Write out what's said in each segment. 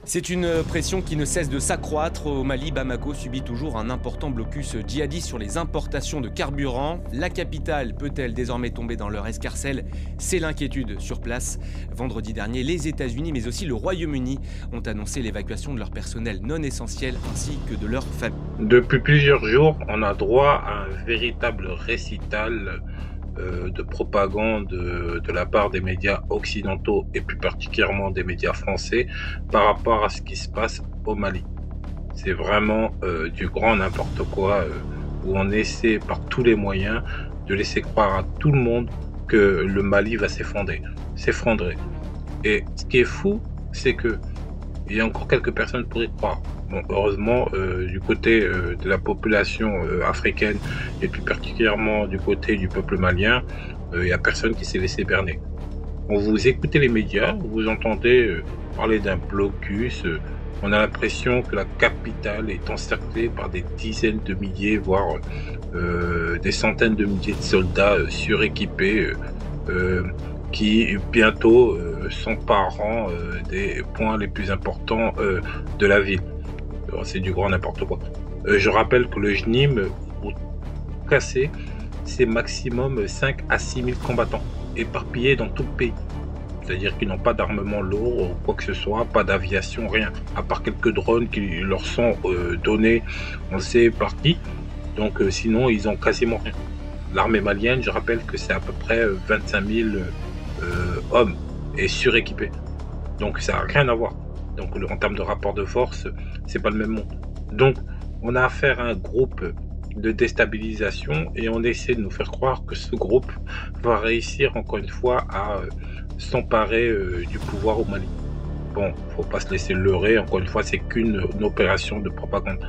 C'est une pression qui ne cesse de s'accroître. Au Mali, Bamako subit toujours un important blocus djihadiste sur les importations de carburant. La capitale peut-elle désormais tomber dans leur escarcelle? C'est l'inquiétude sur place. Vendredi dernier, les États-Unis mais aussi le Royaume-Uni ont annoncé l'évacuation de leur personnel non essentiel ainsi que de leurs familles. Depuis plusieurs jours, on a droit à un véritable récital de propagande de la part des médias occidentaux et plus particulièrement des médias français par rapport à ce qui se passe au Mali. C'est vraiment du grand n'importe quoi où on essaie par tous les moyens de laisser croire à tout le monde que le Mali va s'effondrer. Et ce qui est fou, c'est que il y a encore quelques personnes pour y croire. Bon, heureusement, du côté de la population africaine et plus particulièrement du côté du peuple malien, il n'y a personne qui s'est laissé berner. Quand vous écoutez les médias, vous entendez parler d'un blocus. On a l'impression que la capitale est encerclée par des dizaines de milliers, voire des centaines de milliers de soldats suréquipés qui bientôt s'empareront des points les plus importants de la ville. C'est du grand n'importe quoi. Je rappelle que le JNIM, pour casser, c'est maximum 5 à 6 000 combattants, éparpillés dans tout le pays. C'est-à-dire qu'ils n'ont pas d'armement lourd ou quoi que ce soit, pas d'aviation, rien. À part quelques drones qui leur sont donnés, on sait par qui. Donc sinon, ils ont quasiment rien. L'armée malienne, je rappelle que c'est à peu près 25 000 hommes et suréquipés. Donc ça n'a rien à voir. Donc en termes de rapport de force, c'est pas le même monde. Donc on a affaire à un groupe de déstabilisation et on essaie de nous faire croire que ce groupe va réussir encore une fois à s'emparer du pouvoir au Mali. Bon, faut pas se laisser leurrer, encore une fois, c'est qu'une opération de propagande.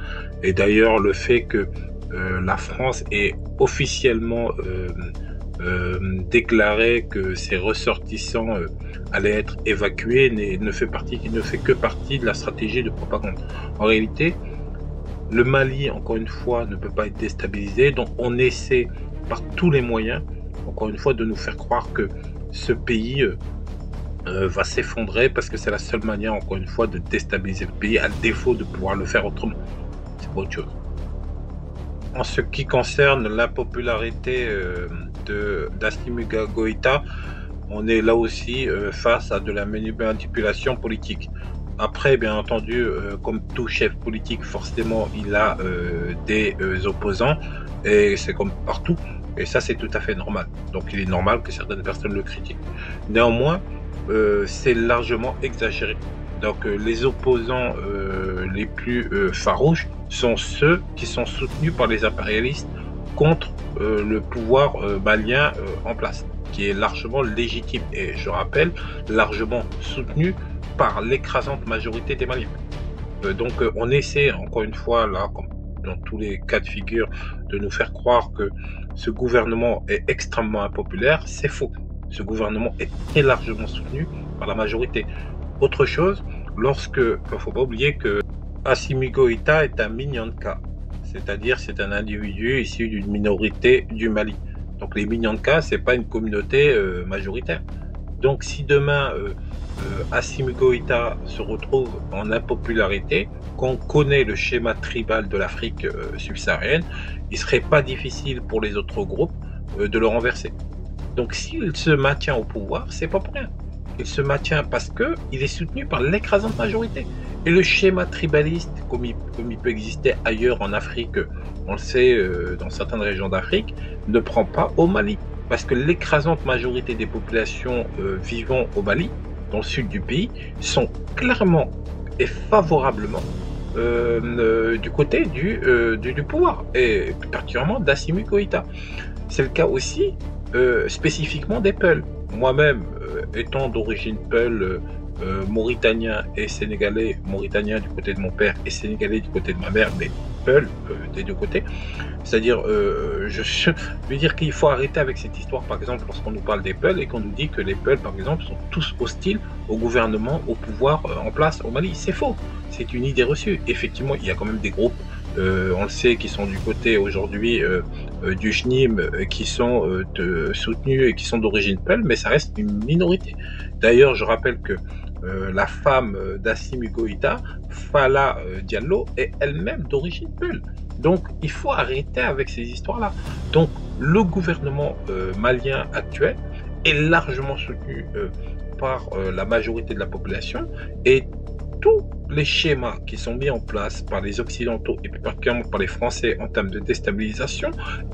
Et d'ailleurs, le fait que la France ait officiellement déclaré que ses ressortissants allaient être évacués ne fait que partie de la stratégie de propagande. En réalité, le Mali, encore une fois, ne peut pas être déstabilisé, donc on essaie par tous les moyens, encore une fois, de nous faire croire que ce pays va s'effondrer parce que c'est la seule manière, encore une fois, de déstabiliser le pays, à défaut de pouvoir le faire autrement. C'est pas autre chose. En ce qui concerne la popularité d'Assimi Goïta, on est là aussi face à de la manipulation politique. Après, bien entendu, comme tout chef politique, forcément, il a des opposants, et c'est comme partout, et ça c'est tout à fait normal. Donc il est normal que certaines personnes le critiquent. Néanmoins, c'est largement exagéré. Donc les opposants les plus farouches sont ceux qui sont soutenus par les impérialistes contre le pouvoir malien en place, qui est largement légitime et, je rappelle, largement soutenu par l'écrasante majorité des Maliens. Donc on essaie, encore une fois, là, comme dans tous les cas de figure, de nous faire croire que ce gouvernement est extrêmement impopulaire. C'est faux. Ce gouvernement est très largement soutenu par la majorité. Autre chose, il faut pas oublier que Assimi Goïta est un Minyanka, c'est-à-dire c'est un individu issu d'une minorité du Mali. Donc les Minyanka, c'est pas une communauté majoritaire. Donc si demain Assimi Goïta se retrouve en impopularité, qu'on connaît le schéma tribal de l'Afrique subsaharienne, il serait pas difficile pour les autres groupes de le renverser. Donc s'il se maintient au pouvoir, c'est pas pour rien. Il se maintient parce que il est soutenu par l'écrasante majorité. Et le schéma tribaliste, comme il peut exister ailleurs en Afrique, on le sait dans certaines régions d'Afrique, ne prend pas au Mali. Parce que l'écrasante majorité des populations vivant au Mali, dans le sud du pays, sont clairement et favorablement du côté du pouvoir, et plus particulièrement d'Assimi Goïta. C'est le cas aussi spécifiquement des Peuls. Moi-même, étant d'origine Peul, mauritanien et sénégalais, mauritanien du côté de mon père et sénégalais du côté de ma mère, mais Peul des deux côtés, c'est-à-dire, je veux dire qu'il faut arrêter avec cette histoire, par exemple, lorsqu'on nous parle des Peuls et qu'on nous dit que les Peuls, par exemple, sont tous hostiles au gouvernement, au pouvoir en place au Mali. C'est faux, c'est une idée reçue. Effectivement, il y a quand même des groupes, on le sait, qui sont du côté aujourd'hui du JNIM, qui sont soutenus et qui sont d'origine Peul, mais ça reste une minorité. D'ailleurs, je rappelle que la femme d'Assimi Goïta, Fala Diallo, est elle-même d'origine Peul. Donc il faut arrêter avec ces histoires-là. Donc le gouvernement malien actuel est largement soutenu par la majorité de la population, et tous les schémas qui sont mis en place par les Occidentaux et plus particulièrement par les Français en termes de déstabilisation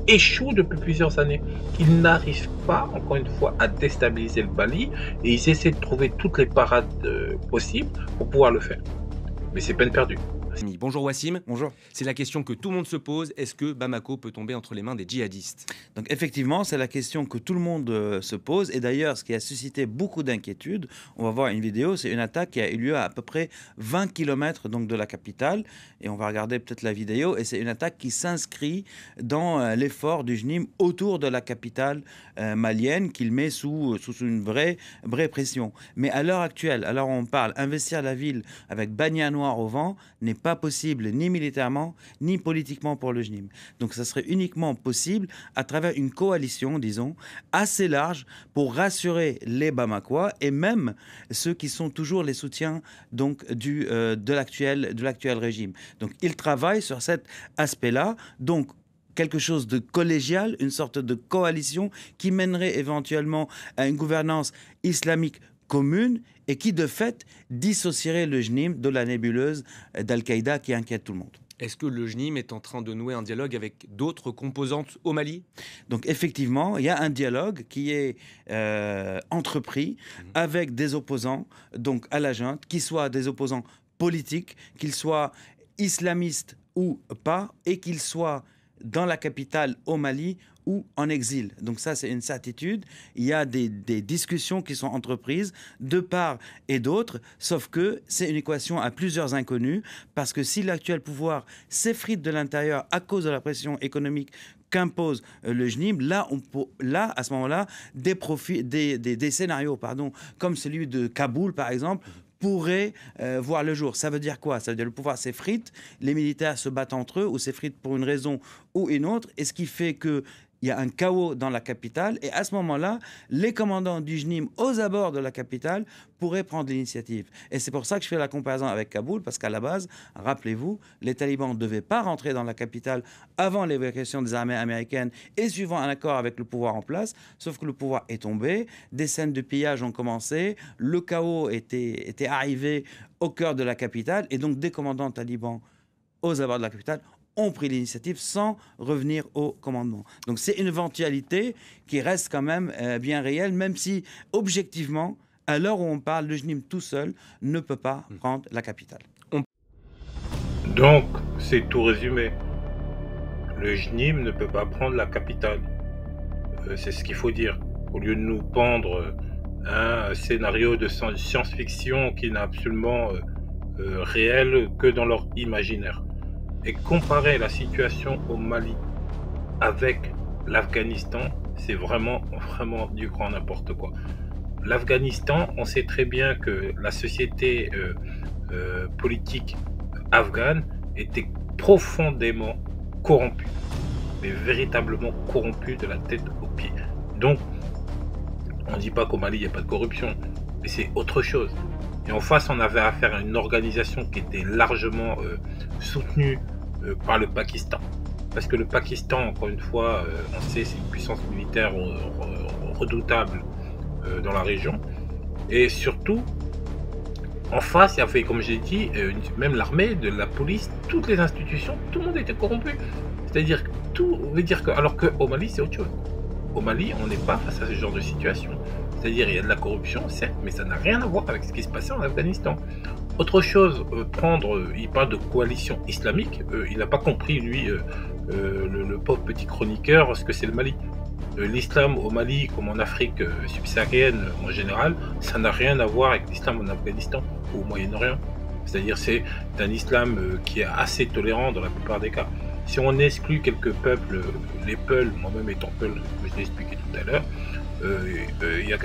échouent depuis plusieurs années. Ils n'arrivent pas, encore une fois, à déstabiliser le Mali, et ils essaient de trouver toutes les parades possibles pour pouvoir le faire. Mais c'est peine perdue. Bonjour Wassim. Bonjour. C'est la question que tout le monde se pose. Est-ce que Bamako peut tomber entre les mains des djihadistes? Donc effectivement, c'est la question que tout le monde se pose. Et d'ailleurs, ce qui a suscité beaucoup d'inquiétudes, on va voir une vidéo, c'est une attaque qui a eu lieu à peu près 20 km donc, de la capitale. Et on va regarder peut-être la vidéo. Et c'est une attaque qui s'inscrit dans l'effort du JNIM autour de la capitale malienne, qu'il met sous une vraie pression. Mais à l'heure actuelle, alors on parle, investir la ville avec Bagna Noir au vent n'est pas possible ni militairement ni politiquement pour le JNIM. Donc ça serait uniquement possible à travers une coalition, disons, assez large pour rassurer les Bamakois et même ceux qui sont toujours les soutiens donc, de l'actuel régime. Donc ils travaillent sur cet aspect-là. Donc quelque chose de collégial, une sorte de coalition qui mènerait éventuellement à une gouvernance islamique commune et qui, de fait, dissocierait le JNIM de la nébuleuse d'Al-Qaïda qui inquiète tout le monde. Est-ce que le JNIM est en train de nouer un dialogue avec d'autres composantes au Mali? Donc effectivement, il y a un dialogue qui est entrepris avec des opposants donc à la junte, qu'ils soient des opposants politiques, qu'ils soient islamistes ou pas, et qu'ils soient dans la capitale au Mali ou en exil. Donc ça, c'est une certitude. Il y a des discussions qui sont entreprises de part et d'autre, sauf que c'est une équation à plusieurs inconnus, parce que si l'actuel pouvoir s'effrite de l'intérieur à cause de la pression économique qu'impose le JNIM, là, à ce moment-là, des scénarios comme celui de Kaboul, par exemple, pourrait voir le jour. Ça veut dire quoi? Ça veut dire le pouvoir s'effrite, les militaires se battent entre eux ou s'effritent pour une raison ou une autre, et ce qui fait que il y a un chaos dans la capitale, et à ce moment-là, les commandants du JNIM aux abords de la capitale pourraient prendre l'initiative. Et c'est pour ça que je fais la comparaison avec Kaboul, parce qu'à la base, rappelez-vous, les talibans ne devaient pas rentrer dans la capitale avant l'évacuation des armées américaines et suivant un accord avec le pouvoir en place, sauf que le pouvoir est tombé, des scènes de pillage ont commencé, le chaos était arrivé au cœur de la capitale, et donc des commandants talibans aux abords de la capitale ont pris l'initiative sans revenir au commandement. Donc c'est une éventualité qui reste quand même bien réelle, même si objectivement, à l'heure où on parle, le JNIM tout seul ne peut pas prendre la capitale. Donc, c'est tout résumé. Le JNIM ne peut pas prendre la capitale. C'est ce qu'il faut dire. Au lieu de nous pendre un scénario de science-fiction qui n'est absolument réel que dans leur imaginaire. Et comparer la situation au Mali avec l'Afghanistan, c'est vraiment du grand n'importe quoi. L'Afghanistan, on sait très bien que la société politique afghane était profondément corrompue, mais véritablement corrompue de la tête aux pieds. Donc, on ne dit pas qu'au Mali, il n'y a pas de corruption, mais c'est autre chose. Et en face, on avait affaire à une organisation qui était largement soutenue par le Pakistan. Parce que le Pakistan, encore une fois, on sait, c'est une puissance militaire redoutable dans la région. Et surtout, en face, il y avait, comme j'ai dit, même l'armée, de la police, toutes les institutions, tout le monde était corrompu. C'est-à-dire que tout veut dire que, alors qu'au Mali, c'est autre chose. Au Mali, on n'est pas face à ce genre de situation. C'est-à-dire il y a de la corruption, certes, mais ça n'a rien à voir avec ce qui se passait en Afghanistan. Autre chose, il parle de coalition islamique, il n'a pas compris, lui, le pauvre petit chroniqueur, ce que c'est le Mali. L'islam au Mali, comme en Afrique subsaharienne en général, ça n'a rien à voir avec l'islam en Afghanistan ou au Moyen-Orient. C'est-à-dire c'est un islam qui est assez tolérant dans la plupart des cas. Si on exclut quelques peuples, les Peuls, moi-même étant Peul, comme je l'ai expliqué tout à l'heure,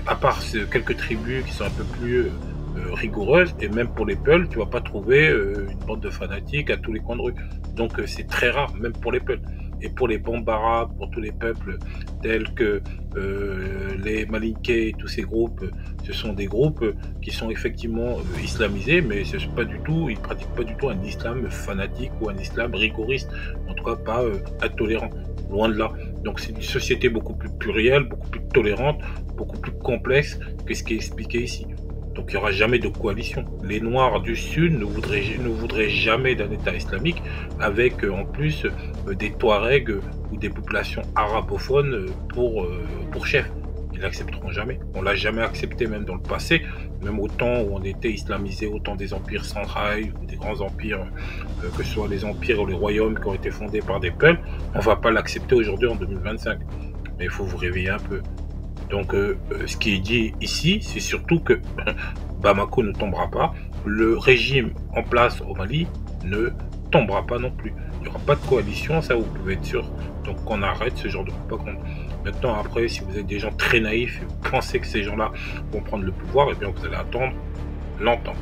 à part quelques tribus qui sont un peu plus rigoureuses, et même pour les Peuls, tu vas pas trouver une bande de fanatiques à tous les coins de rue. Donc c'est très rare, même pour les Peuls. et pour les Bambara, pour tous les peuples tels que les Malinké et tous ces groupes, ce sont des groupes qui sont effectivement islamisés, mais c'est pas du tout, ils pratiquent pas du tout un islam fanatique ou un islam rigoriste, en tout cas pas intolérant, loin de là. Donc c'est une société beaucoup plus plurielle, beaucoup plus tolérante, beaucoup plus complexe que ce qui est expliqué ici. Donc il n'y aura jamais de coalition. Les Noirs du Sud ne voudraient jamais d'un État islamique avec en plus des Touaregs ou des populations arabophones pour chef. Ils n'accepteront jamais. On l'a jamais accepté même dans le passé, même au temps où on était islamisé, au temps des empires centrales ou des grands empires, que ce soit les empires ou les royaumes qui ont été fondés par des peuples. On ne va pas l'accepter aujourd'hui en 2025. Mais il faut vous réveiller un peu. Donc, ce qui est dit ici, c'est surtout que Bamako ne tombera pas. Le régime en place au Mali ne tombera pas non plus. Il n'y aura pas de coalition, ça vous pouvez être sûr. Donc, qu'on arrête ce genre de propagande. Maintenant, après, si vous êtes des gens très naïfs et vous pensez que ces gens-là vont prendre le pouvoir, eh bien, vous allez attendre longtemps.